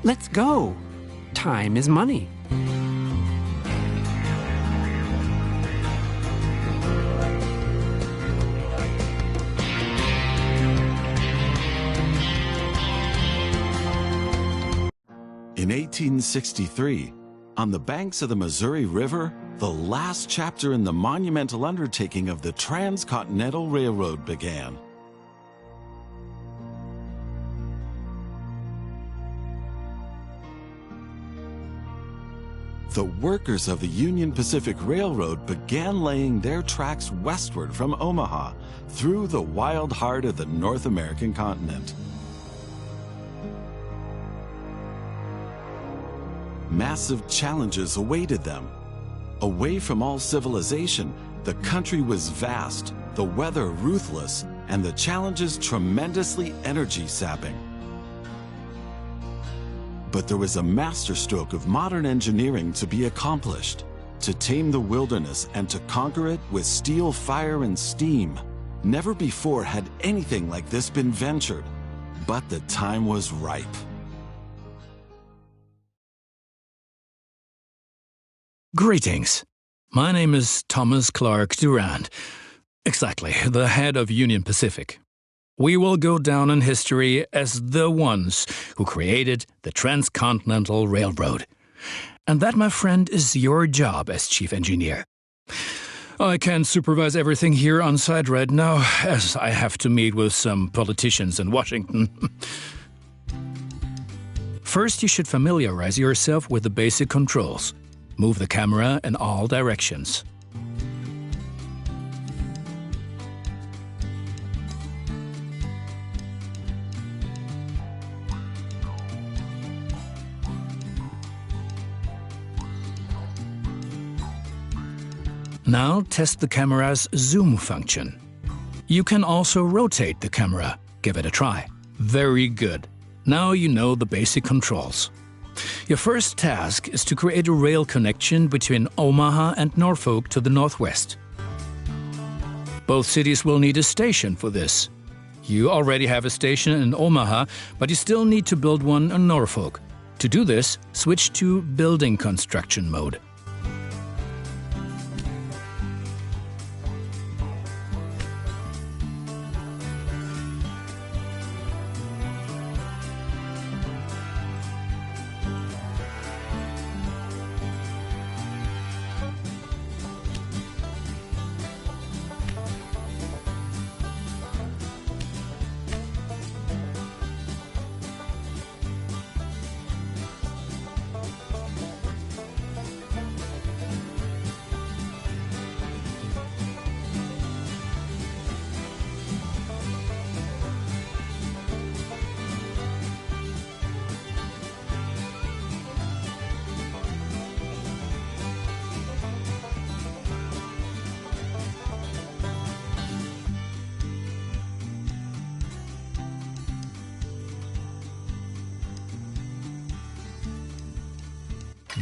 Let's go. Time is money. In 1863, on the banks of the Missouri River, the last chapter in the monumental undertaking of the Transcontinental Railroad began. The workers of the Union Pacific Railroad began laying their tracks westward from Omaha through the wild heart of the North American continent. Massive challenges awaited them. Away from all civilization, the country was vast, the weather ruthless, and the challenges tremendously energy-sapping. But there was a masterstroke of modern engineering to be accomplished, to tame the wilderness and to conquer it with steel, fire, and steam. Never before had anything like this been ventured, but the time was ripe. Greetings. My name is Thomas Clark Durand. Exactly, the head of Union Pacific. We will go down in history as the ones who created the Transcontinental Railroad. And that, my friend, is your job as chief engineer. I can't supervise everything here on site right now, as I have to meet with some politicians in Washington. First, you should familiarize yourself with the basic controls. Move the camera in all directions. Now test the camera's zoom function. You can also rotate the camera. Give it a try. Very good. Now you know the basic controls. Your first task is to create a rail connection between Omaha and Norfolk to the northwest. Both cities will need a station for this. You already have a station in Omaha, but you still need to build one in Norfolk. To do this, switch to building construction mode.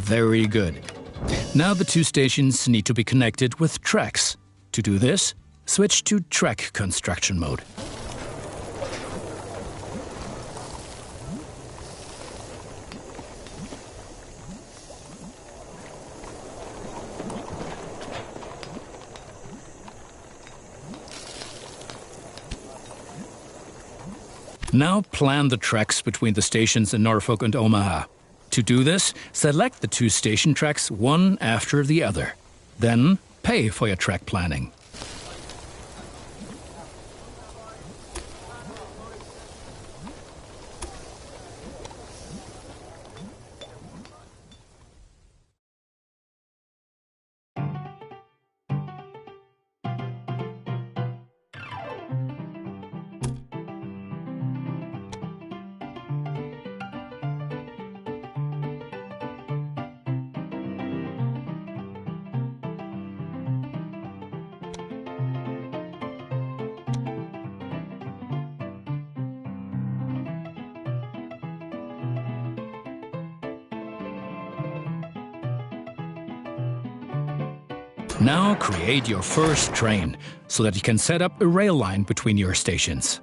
Very good. Now the two stations need to be connected with tracks. To do this, switch to track construction mode. Now plan the tracks between the stations in Norfolk and Omaha. To do this, select the two station tracks one after the other. Then pay for your track planning. Now create your first train so that you can set up a rail line between your stations.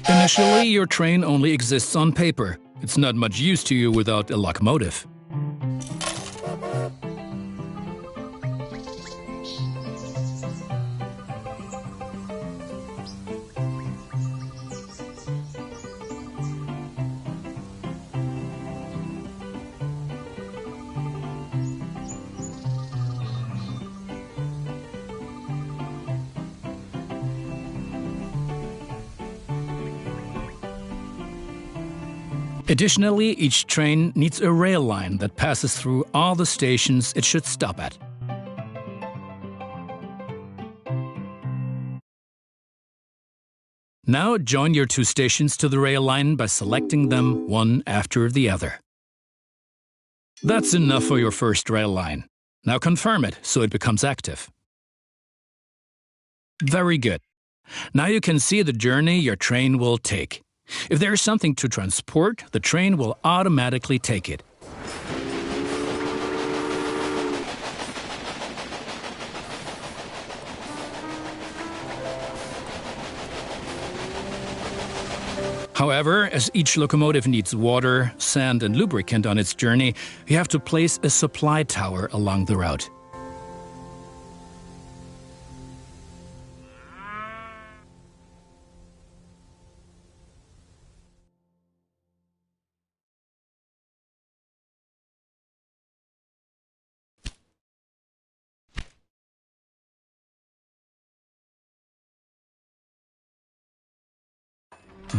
Initially, your train only exists on paper. It's not much use to you without a locomotive. Additionally, each train needs a rail line that passes through all the stations it should stop at. Now join your two stations to the rail line by selecting them one after the other. That's enough for your first rail line. Now confirm it so it becomes active. Very good. Now you can see the journey your train will take. If there is something to transport, the train will automatically take it. However, as each locomotive needs water, sand, and lubricant on its journey, you have to place a supply tower along the route.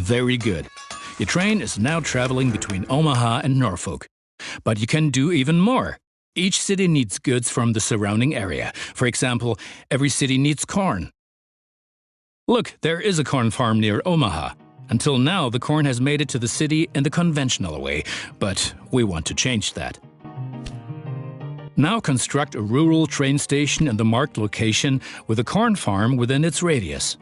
Very good. Your train is now traveling between Omaha and Norfolk. But you can do even more. Each city needs goods from the surrounding area. For example, every city needs corn. Look, there is a corn farm near Omaha. Until now, the corn has made it to the city in the conventional way, but we want to change that. Now construct a rural train station in the marked location with a corn farm within its radius.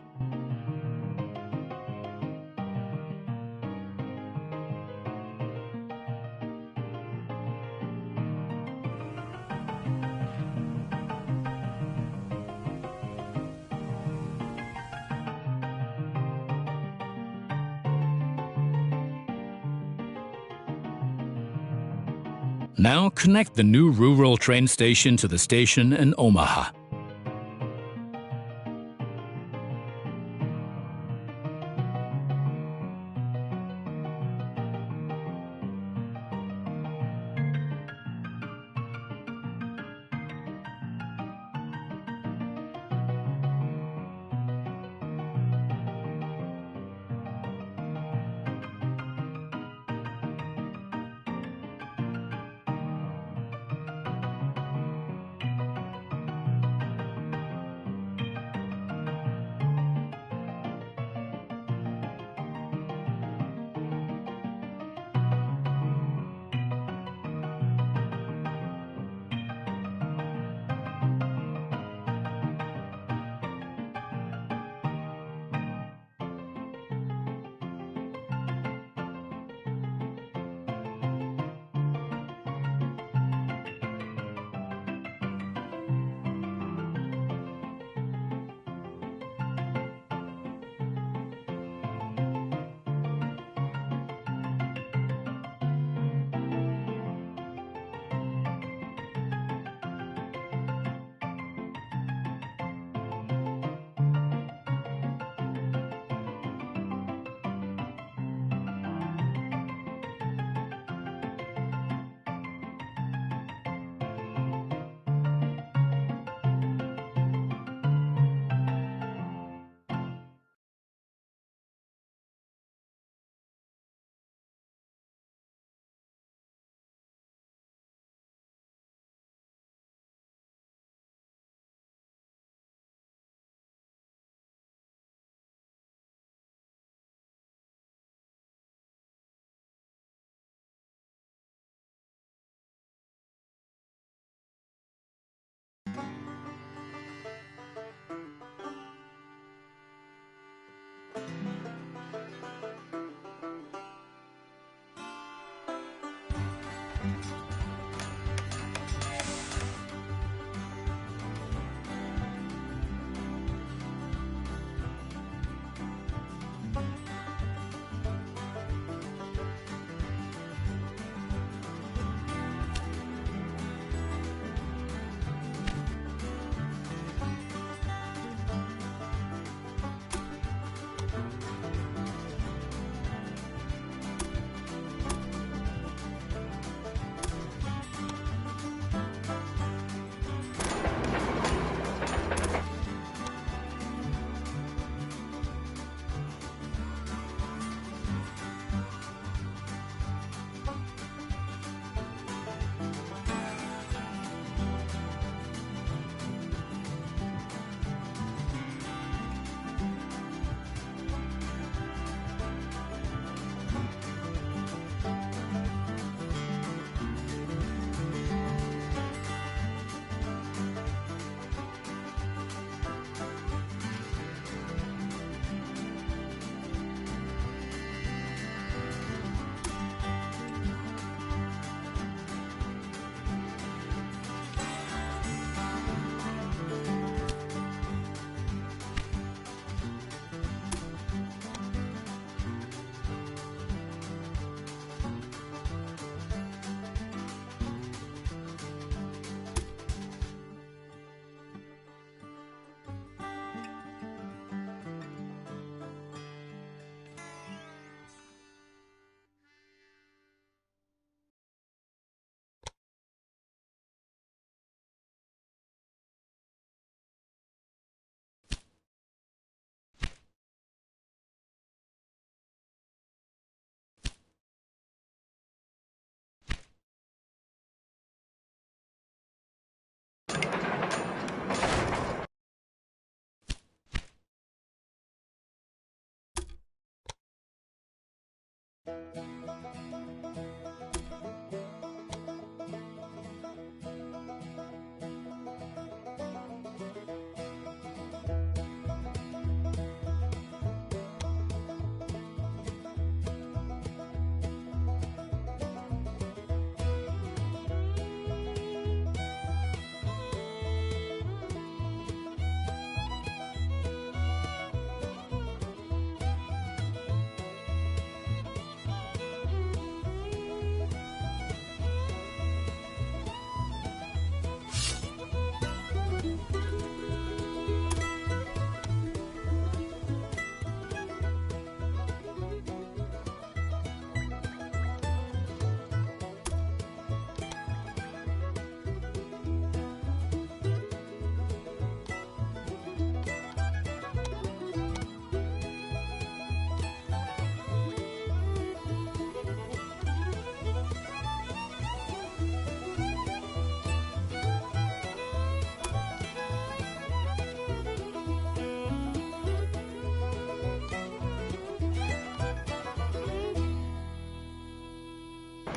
Now connect the new rural train station to the station in Omaha.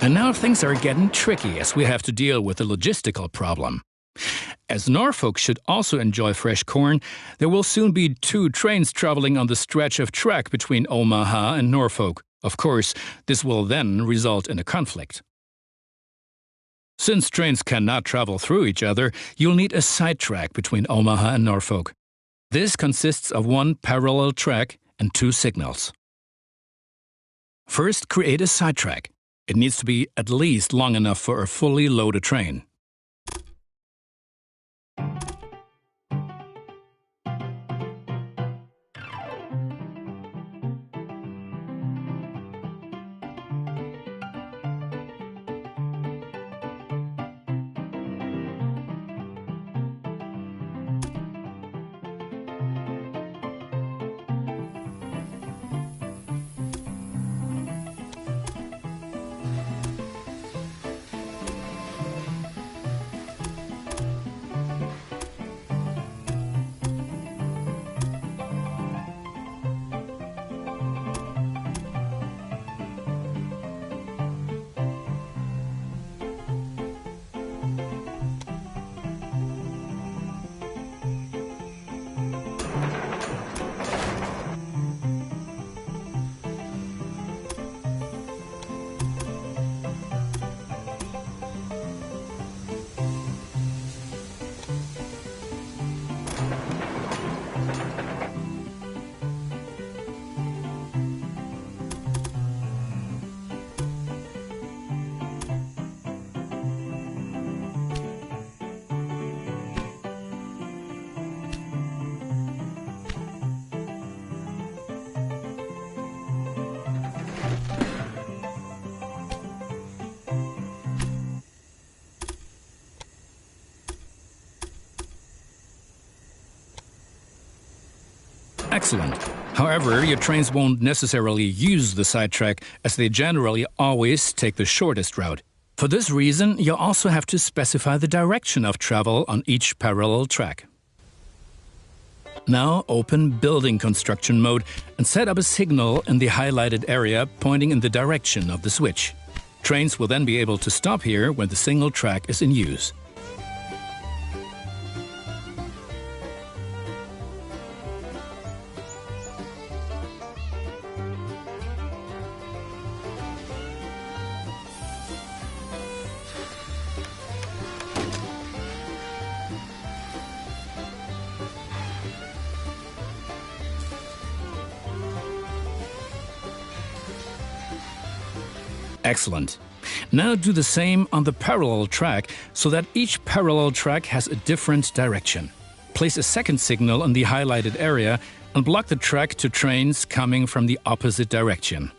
And now things are getting tricky as we have to deal with a logistical problem. As Norfolk should also enjoy fresh corn, there will soon be 2 trains traveling on the stretch of track between Omaha and Norfolk. Of course, this will then result in a conflict. Since trains cannot travel through each other, you'll need a side track between Omaha and Norfolk. This consists of 1 parallel track and 2 signals. First, create a side track. It needs to be at least long enough for a fully loaded train. Excellent. However, your trains won't necessarily use the sidetrack, as they generally always take the shortest route. For this reason, you'll also have to specify the direction of travel on each parallel track. Now open Building Construction mode and set up a signal in the highlighted area pointing in the direction of the switch. Trains will then be able to stop here when the single track is in use. Excellent. Now do the same on the parallel track so that each parallel track has a different direction. Place a second signal in the highlighted area and block the track to trains coming from the opposite direction.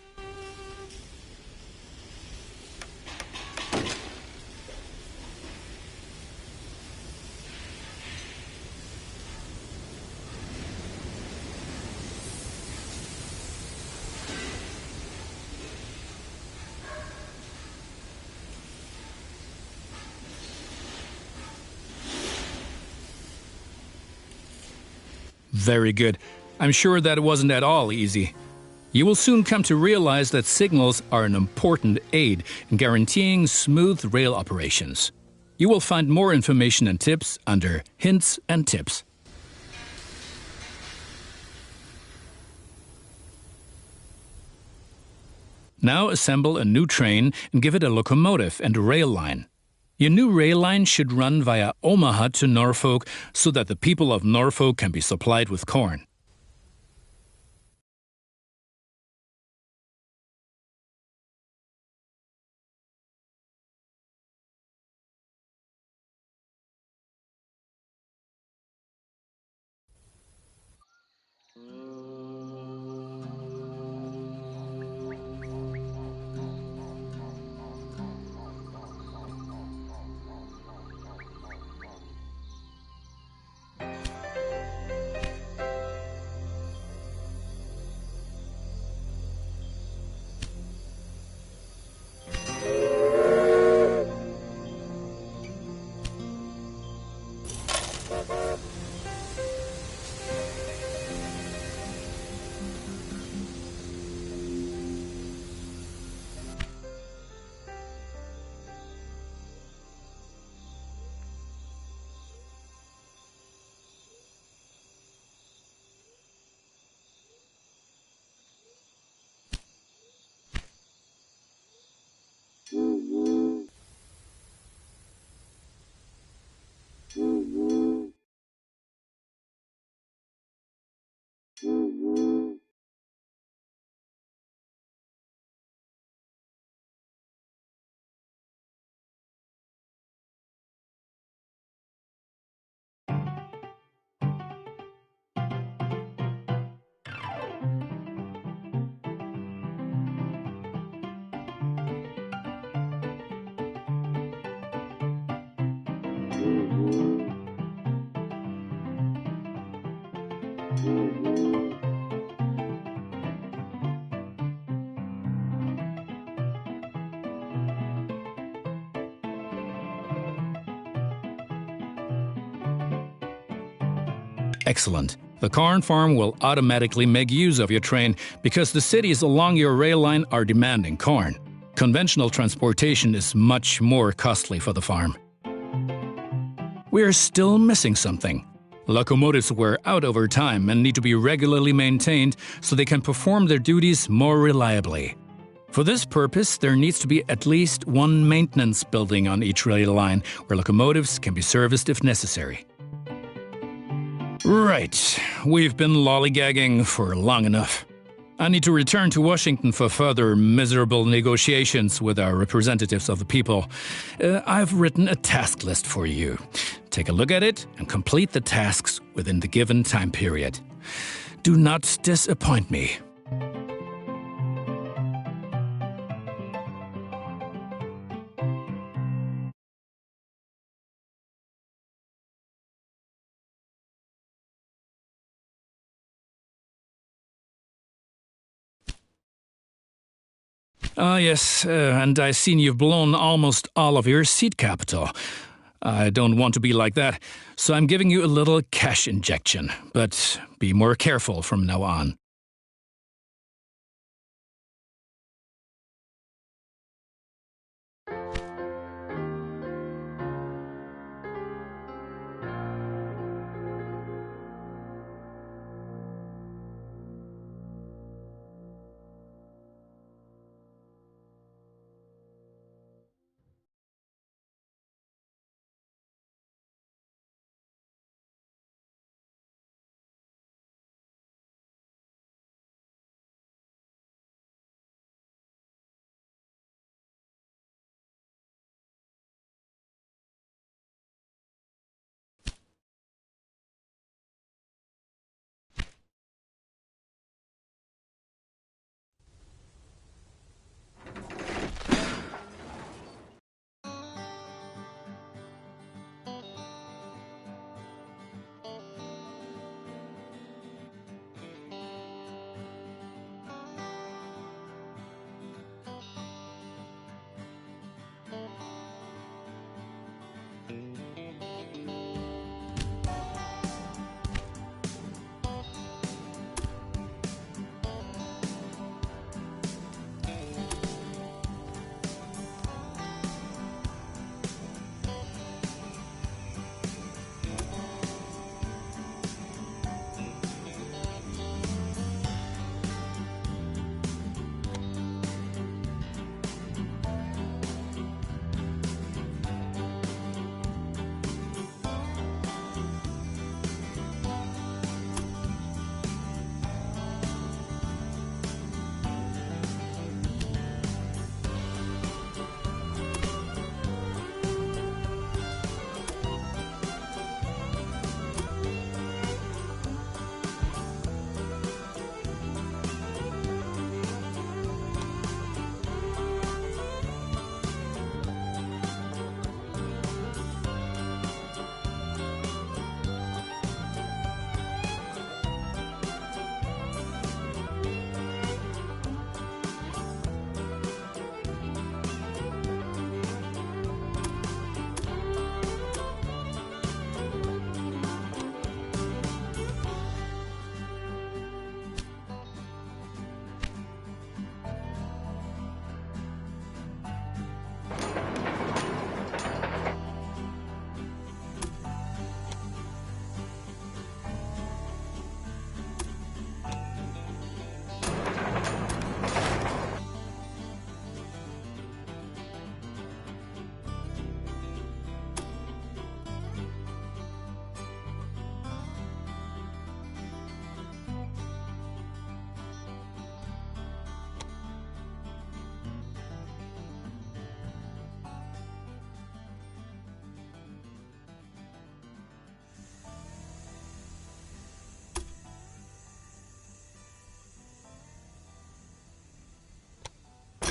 Very good. I'm sure that it wasn't at all easy. You will soon come to realize that signals are an important aid in guaranteeing smooth rail operations. You will find more information and tips under Hints and Tips. Now assemble a new train and give it a locomotive and a rail line. Your new rail line should run via Omaha to Norfolk so that the people of Norfolk can be supplied with corn. Excellent. The corn farm will automatically make use of your train because the cities along your rail line are demanding corn. Conventional transportation is much more costly for the farm. We're still missing something. Locomotives wear out over time and need to be regularly maintained so they can perform their duties more reliably. For this purpose, there needs to be at least one maintenance building on each rail line where locomotives can be serviced if necessary. Right, we've been lollygagging for long enough. I need to return to Washington for further miserable negotiations with our representatives of the people. I've written a task list for you. Take a look at it and complete the tasks within the given time period. Do not disappoint me. Yes, and I've seen you've blown almost all of your seed capital. I don't want to be like that, so I'm giving you a little cash injection, but be more careful from now on.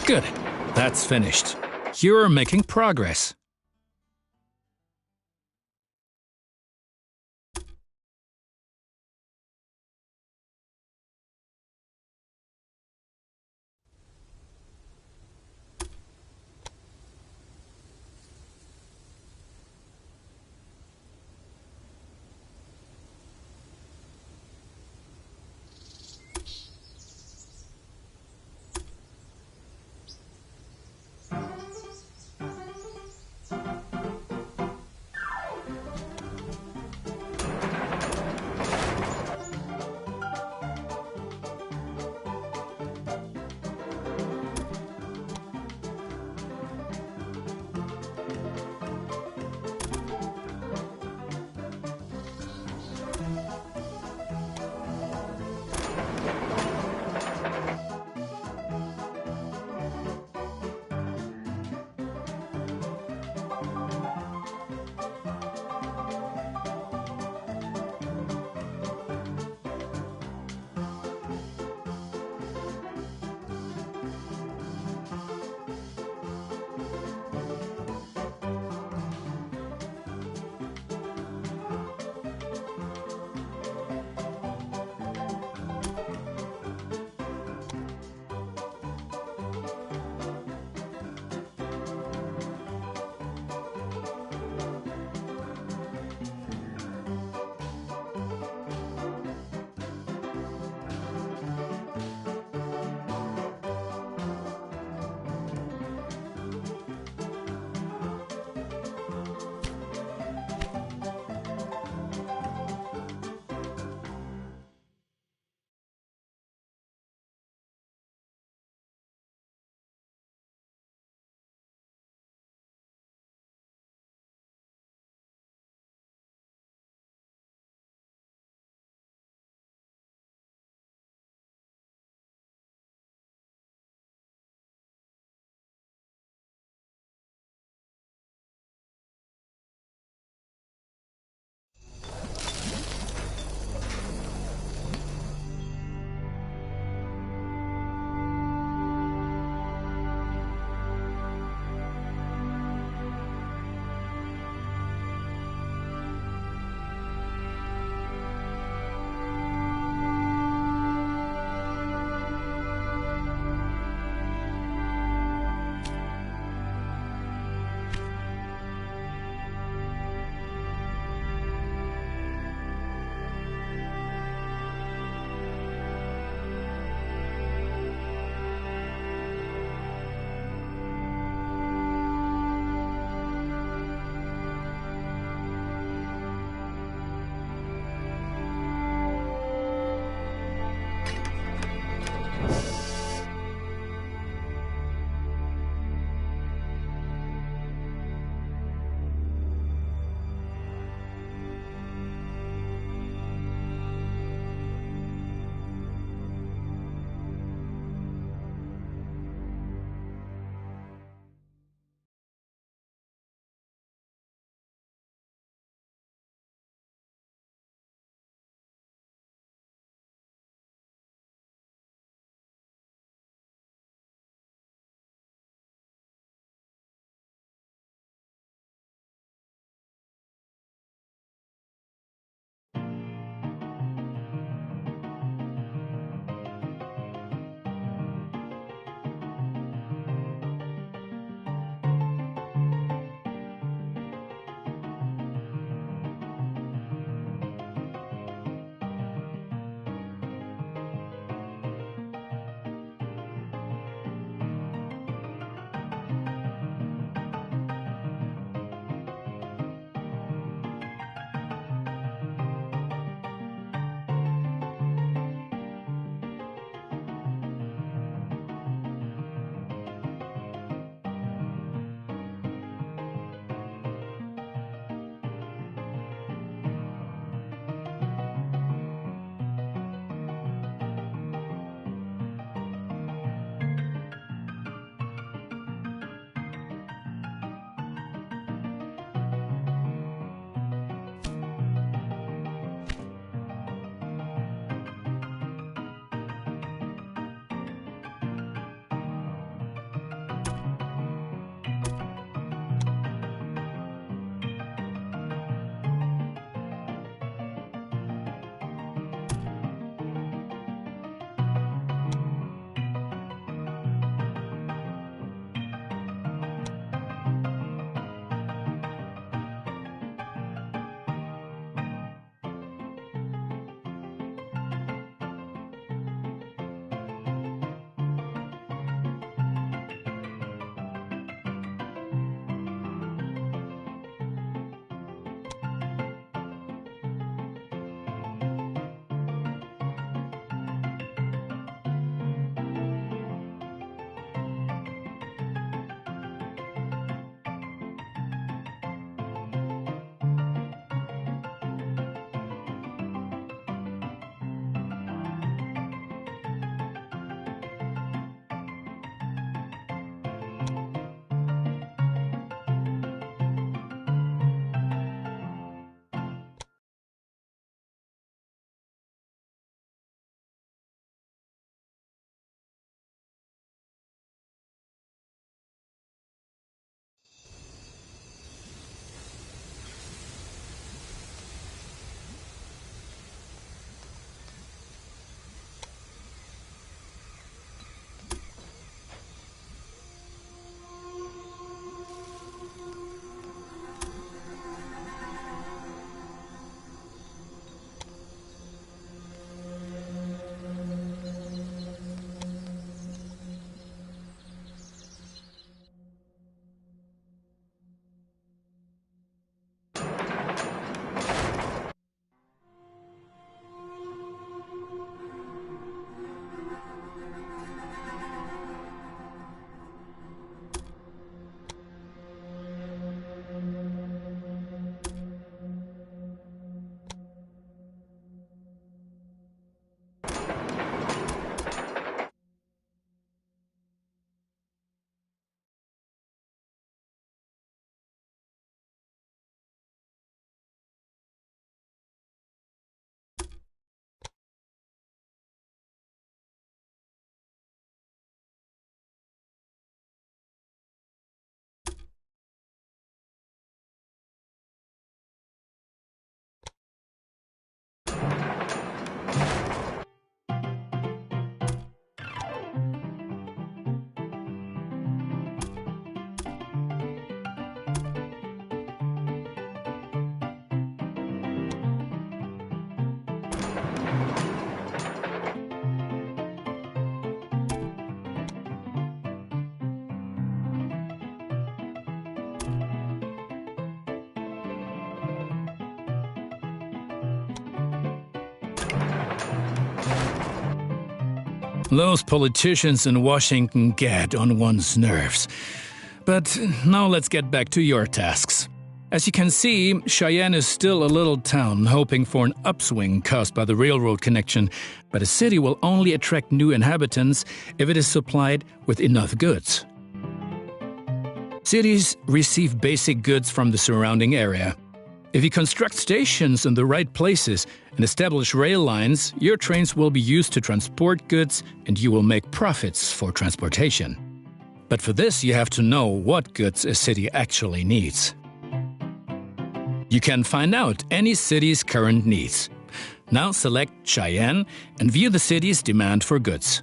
Good. That's finished. You're making progress. Those politicians in Washington get on one's nerves. But now let's get back to your tasks. As you can see, Cheyenne is still a little town hoping for an upswing caused by the railroad connection, but a city will only attract new inhabitants if it is supplied with enough goods. Cities receive basic goods from the surrounding area. If you construct stations in the right places and establish rail lines, your trains will be used to transport goods and you will make profits for transportation. But for this, you have to know what goods a city actually needs. You can find out any city's current needs. Now select Cheyenne and view the city's demand for goods.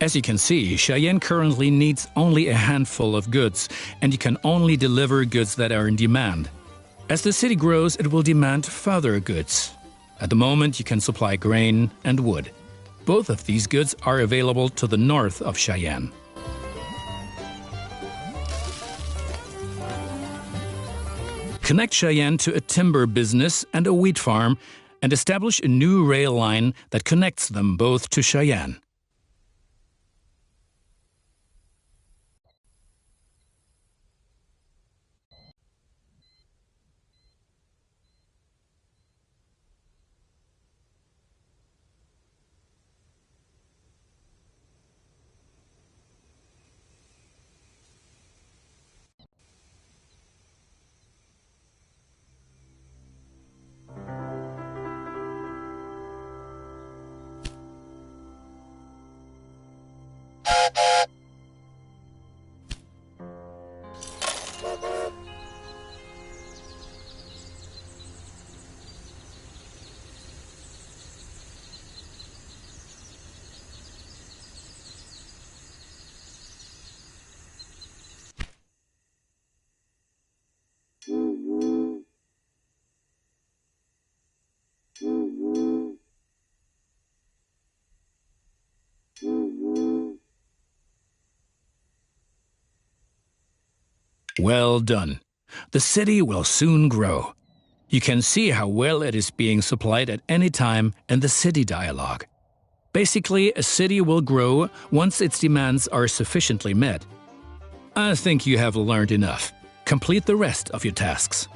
As you can see, Cheyenne currently needs only a handful of goods, and you can only deliver goods that are in demand. As the city grows, it will demand further goods. At the moment, you can supply grain and wood. Both of these goods are available to the north of Cheyenne. Connect Cheyenne to a timber business and a wheat farm, and establish a new rail line that connects them both to Cheyenne. Well done. The city will soon grow. You can see how well it is being supplied at any time in the city dialogue. Basically, a city will grow once its demands are sufficiently met. I think you have learned enough. Complete the rest of your tasks.